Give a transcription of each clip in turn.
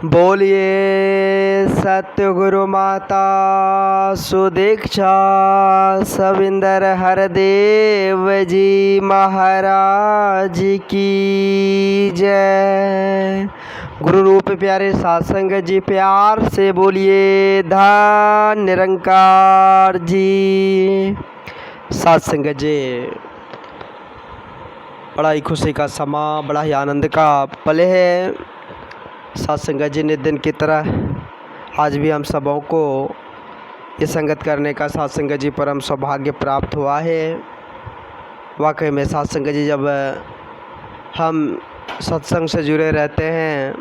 बोलिए सतगुरु माता सुदीक्षा सविंदर हरदेव जी महाराज की जय। गुरु रूप प्यारे सासंग जी प्यार से बोलिए धन निरंकार जी। सासंग जी, बड़ा ही खुशी का समा, बड़ा ही आनंद का पल है। सासंग जी ने दिन की तरह आज भी हम सबों को ये संगत करने का सासंग जी परम सौभाग्य प्राप्त हुआ है। वाकई में सासंग जी, जब हम सत्संग से जुड़े रहते हैं,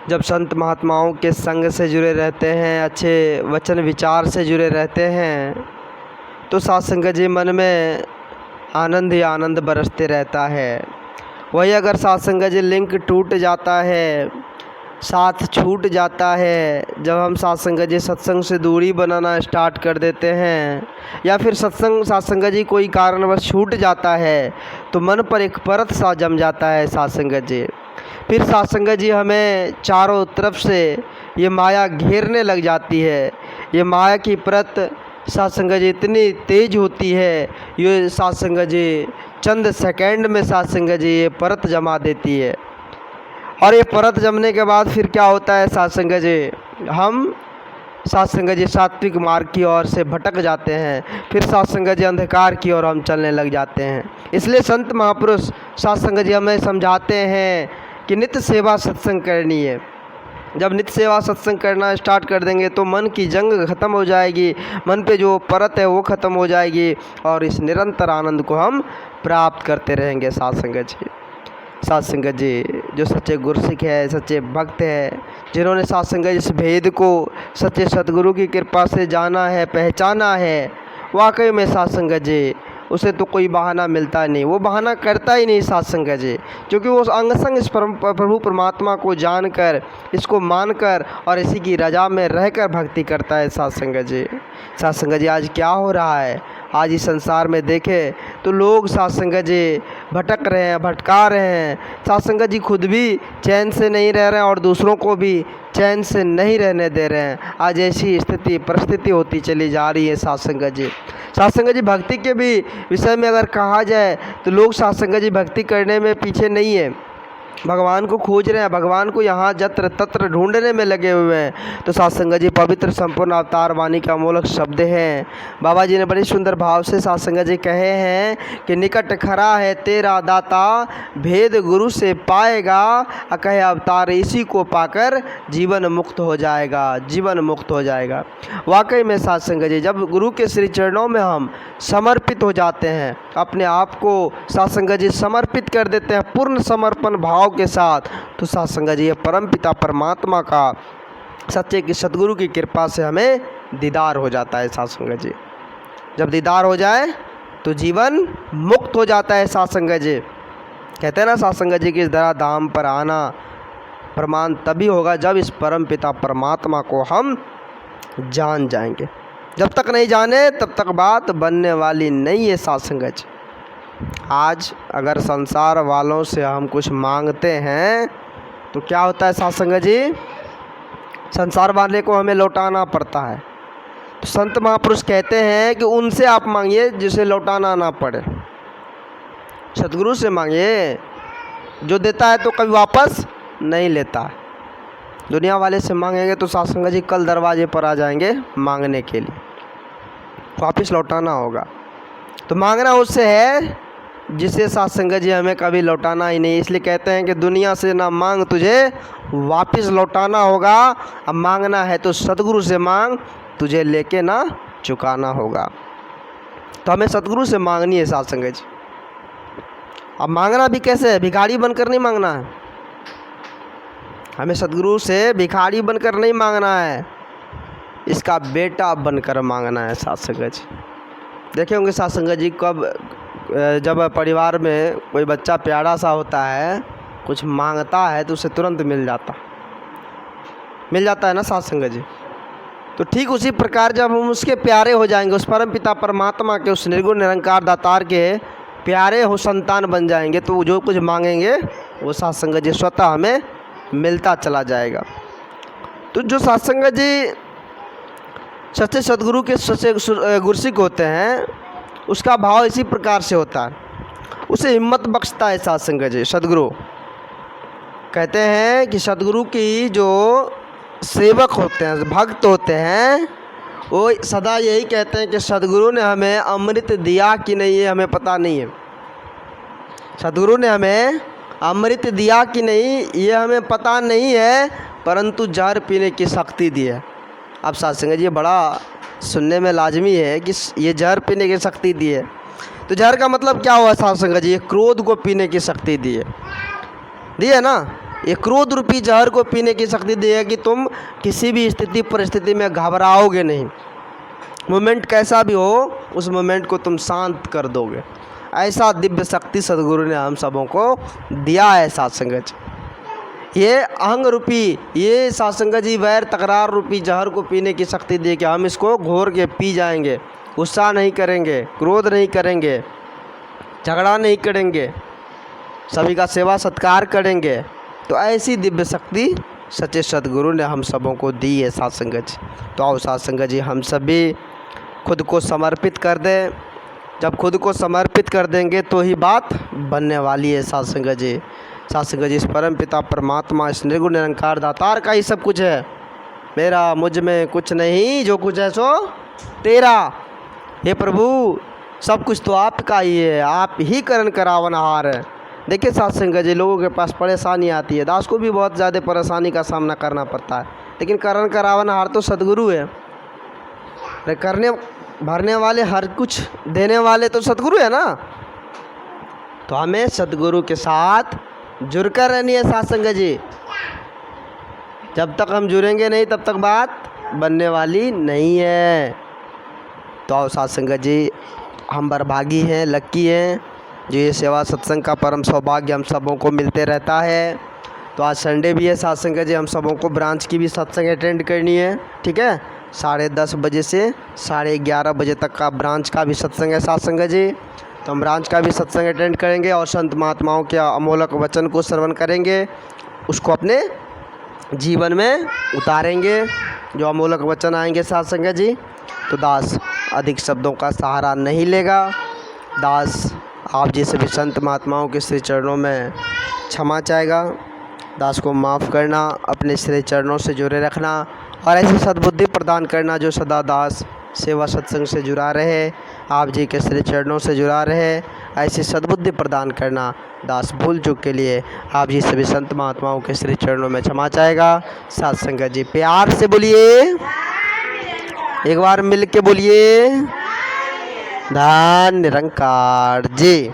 जब संत महात्माओं के संग से जुड़े रहते हैं, अच्छे वचन विचार से जुड़े रहते हैं, तो सासंग जी मन में आनंद ही आनंद बरसते रहता है। वही अगर सासंग जी लिंक टूट जाता है, साथ छूट जाता है, जब हम सासंग जी सत्संग से दूरी बनाना स्टार्ट कर देते हैं, या फिर सासंग जी कोई कारणवश छूट जाता है, तो मन पर एक परत सा जम जाता है सासंग जी। फिर सासंग जी हमें चारों तरफ से ये माया घेरने लग जाती है। ये माया की परत सासंग जी इतनी तेज होती है, ये सासंग जी चंद सेकंड में सासंग जी ये परत जमा देती है। और ये परत जमने के बाद फिर क्या होता है सासंग जी, हम सासंग जी सात्विक मार्ग की ओर से भटक जाते हैं। फिर सासंग जी अंधकार की ओर हम चलने लग जाते हैं। इसलिए संत महापुरुष सासंग जी हमें समझाते हैं कि नित्य सेवा सत्संग करनी है। जब नित्य सेवा सत्संग करना स्टार्ट कर देंगे तो मन की जंग ख़त्म हो जाएगी, मन पे जो परत है वो ख़त्म हो जाएगी, और इस निरंतर आनंद को हम प्राप्त करते रहेंगे सासंग जी। सासंग जी जो सच्चे गुरसिख है, सच्चे भक्त है, जिन्होंने सासंग जी इस भेद को सच्चे सतगुरु की कृपा से जाना है, पहचाना है, वाकई में सासंग जी उसे तो कोई बहाना मिलता नहीं, वो बहाना करता ही नहीं सासंग जी, क्योंकि वो अंग संग इस प्रभु परमात्मा को जानकर, इसको मानकर और इसी की रजा में रहकर भक्ति करता है सासंग जी। सासंग जी आज क्या हो रहा है, आज इस संसार में देखें तो लोग सासंग जी भटक रहे हैं, भटका रहे हैं। सासंग जी खुद भी चैन से नहीं रह रहे हैं और दूसरों को भी चैन से नहीं रहने दे रहे हैं। आज ऐसी स्थिति परिस्थिति होती चली जा रही है सासंग जी। सासंग जी भक्ति के भी विषय में अगर कहा जाए तो लोग सासंग जी भक्ति करने में पीछे नहीं है, भगवान को खोज रहे हैं, भगवान को यहाँ जत्र तत्र ढूंढने में लगे हुए हैं। तो सासंग जी पवित्र संपूर्ण अवतार वाणी का अमोलक शब्द हैं। बाबा जी ने बड़ी सुंदर भाव से सासंग जी कहे हैं कि निकट खरा है तेरा दाता, भेद गुरु से पाएगा, कहे अवतार इसी को पाकर जीवन मुक्त हो जाएगा, जीवन मुक्त हो जाएगा। वाकई में सासंग जी जब गुरु के श्री चरणों में हम समर्पित हो जाते हैं, अपने आप को सासंग जी समर्पित कर देते हैं पूर्ण समर्पण भाव के साथ, तो सासंग जी ये परम पिता परमात्मा का सच्चे की सतगुरु की कृपा से हमें दीदार हो जाता है सासंग जी। जब दीदार हो जाए तो जीवन मुक्त हो जाता है सासंग जी। कहते हैं ना सासंग जी की इस धरा धाम पर आना प्रमाण तभी होगा जब इस परम पिता परमात्मा को हम जान जाएंगे। जब तक नहीं जाने तब तक बात बनने वाली नहीं है सासंग जी। आज अगर संसार वालों से हम कुछ मांगते हैं तो क्या होता है सासंग जी, संसार वाले को हमें लौटाना पड़ता है। तो संत महापुरुष कहते हैं कि उनसे आप मांगिए जिसे लौटाना ना पड़े। सतगुरु से मांगिए, जो देता है तो कभी वापस नहीं लेता। दुनिया वाले से मांगेंगे तो सासंग जी कल दरवाजे पर आ जाएंगे मांगने के लिए, वापस लौटाना होगा। तो मांगना उससे है जिसे सासंग जी हमें कभी लौटाना ही नहीं। इसलिए कहते हैं कि दुनिया से ना मांग, तुझे वापस लौटाना होगा। अब मांगना है तो सतगुरु से मांग, तुझे लेके ना चुकाना होगा। तो हमें सतगुरु से मांगनी है सासंग जी। अब मांगना भी कैसे है, भिखारी बनकर नहीं मांगना है। हमें सतगुरु से भिखारी बनकर नहीं मांगना है, इसका बेटा बनकर मांगना है सासंग जी। देखे होंगे सासंग जी कब, जब परिवार में कोई बच्चा प्यारा सा होता है, कुछ मांगता है तो उसे तुरंत मिल जाता है ना सासंग जी। तो ठीक उसी प्रकार जब हम उसके प्यारे हो जाएंगे, उस परम पिता परमात्मा के, उस निर्गुण निरंकार दातार के प्यारे हो संतान बन जाएंगे, तो जो कुछ मांगेंगे वो सासंग जी स्वतः हमें मिलता चला जाएगा। तो जो सत्संग जी सच्चे सदगुरु के सच्चे गुरसिक होते हैं, उसका भाव इसी प्रकार से होता है, उसे हिम्मत बख्शता है सत्संग जी। सदगुरु कहते हैं कि सदगुरु की जो सेवक होते हैं, भक्त होते हैं, वो सदा यही कहते हैं कि सदगुरु ने हमें अमृत दिया कि नहीं ये हमें पता नहीं है। सदगुरु ने हमें अमृत दिया कि नहीं ये हमें पता नहीं है, परंतु जहर पीने की शक्ति दी है। अब सत्संग जी बड़ा सुनने में लाजमी है कि ये जहर पीने की शक्ति दी है। तो जहर का मतलब क्या हुआ सत्संग जी? ये क्रोध को पीने की शक्ति दी है ना। ये क्रोध रूपी जहर को पीने की शक्ति दी है कि तुम किसी भी स्थिति परिस्थिति में घबराओगे नहीं। मोमेंट कैसा भी हो, उस मोमेंट को तुम शांत कर दोगे। ऐसा दिव्य शक्ति सदगुरु ने हम सबों को दिया है सत्संग जी। ये अहंग रूपी, ये सत्संग जी वैर तकरार रूपी जहर को पीने की शक्ति दी कि हम इसको घोर के पी जाएंगे। गुस्सा नहीं करेंगे, क्रोध नहीं करेंगे, झगड़ा नहीं करेंगे, सभी का सेवा सत्कार करेंगे। तो ऐसी दिव्य शक्ति सच्चे सदगुरु ने हम सबों को दी है सत्संग जी। तो आओ सत्संग जी हम सभी खुद को समर्पित कर दें। जब खुद को समर्पित कर देंगे तो ही बात बनने वाली है सत्संग जी। सत्संग जी इस परम पिता परमात्मा, इस निर्गुण निरंकार दातार का ही सब कुछ है। मेरा मुझ में कुछ नहीं, जो कुछ है सो तेरा। हे प्रभु सब कुछ तो आपका ही है, आप ही करण करावनहार है। देखिए सत्संग जी लोगों के पास परेशानी आती है, दास को भी बहुत ज़्यादा परेशानी का सामना करना पड़ता है, लेकिन करण करावनहार तो सदगुरु है। करने भरने वाले, हर कुछ देने वाले तो सदगुरु है ना। तो हमें सदगुरु के साथ जुड़कर रहनी है सत्संग जी। जब तक हम जुड़ेंगे नहीं तब तक बात बनने वाली नहीं है। तो आओ सत्संग जी हम बरभागी हैं, लक्की हैं जो ये सेवा सत्संग का परम सौभाग्य हम सबों को मिलते रहता है। तो आज संडे भी है सत्संग जी, हम सबों को ब्रांच की भी सत्संग अटेंड करनी है। ठीक है, 10:30 बजे से 11:30 बजे तक का ब्रांच का भी सत्संग है सत्संग जी। तो हम ब्रांच का भी सत्संग अटेंड करेंगे और संत महात्माओं के अमोलक वचन को श्रवण करेंगे, उसको अपने जीवन में उतारेंगे। जो अमोलक वचन आएंगे सत्संग जी, तो दास अधिक शब्दों का सहारा नहीं लेगा। दास आप जी सभी संत महात्माओं के श्री चरणों में क्षमा चाहेगा। दास को माफ़ करना, अपने श्री चरणों से जुड़े रखना और ऐसी सद्बुद्धि प्रदान करना जो सदा दास सेवा सत्संग से जुड़ा रहे, आप जी के श्री चरणों से जुड़ा रहे। ऐसी सद्बुद्धि प्रदान करना। दास भूल चूक के लिए आप जी सभी संत महात्माओं के श्री चरणों में क्षमा चाहेगा। सत्संग जी प्यार से बोलिए, एक बार मिल के बोलिए, धन निरंकार जी।